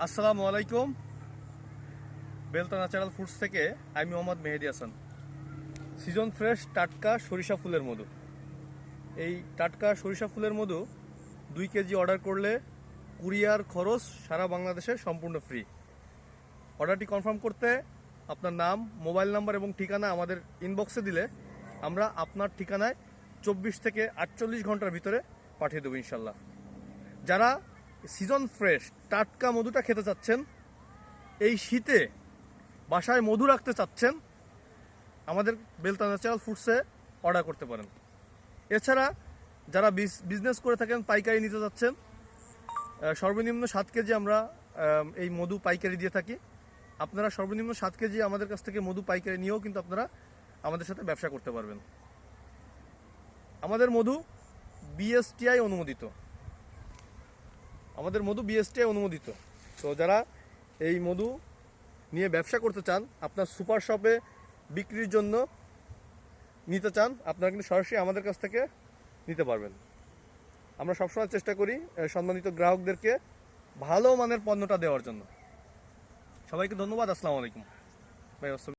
আসসালামু আলাইকুম। Belda natural foods থেকে আমি মোহাম্মদ মেহেদি হাসান। সিজন ফ্রেশ টাটকা সরিষা ফুলের মধু। এই টাটকা সরিষা ফুলের মধু 2 কেজি অর্ডার করলে কুরিয়ার খরচ সারা বাংলাদেশে সম্পূর্ণ ফ্রি। অর্ডারটি কনফার্ম করতে আপনার নাম, মোবাইল নাম্বার এবং ঠিকানা আমাদের ইনবক্সে দিলে আমরা আপনার ঠিকানায় 24 থেকে 48 ঘন্টার ভিতরে পাঠিয়ে দেবো ইনশাল্লাহ। যারা সিজন ফ্রেশ টাটকা মধুটা খেতে চাচ্ছেন, এই শীতে বাসায় মধু রাখতে চাচ্ছেন, আমাদের বেলতা ন্যাচারাল ফুডসে অর্ডার করতে পারেন। এছাড়া যারা বিজনেস করে থাকেন, পাইকারি নিতে যাচ্ছেন, সর্বনিম্ন 7 কেজি আমরা এই মধু পাইকারি দিয়ে থাকি। আপনারা সর্বনিম্ন 7 কেজি আমাদের কাছ থেকে মধু পাইকারি নিয়েও কিন্তু আপনারা আমাদের সাথে ব্যবসা করতে পারবেন। আমাদের মধু বিএসটিআই অনুমোদিত। তো যারা এই মধু নিয়ে ব্যবসা করতে চান, আপনার সুপার শপে বিক্রির জন্য নিতে চান, আপনারা কিন্তু সরাসরি আমাদের কাছ থেকে নিতে পারবেন। আমরা সবসময় চেষ্টা করি সম্মানিত গ্রাহকদেরকে ভালো মানের পণ্যটা দেওয়ার জন্য। সবাইকে ধন্যবাদ। আসসালামু আলাইকুম ভাই।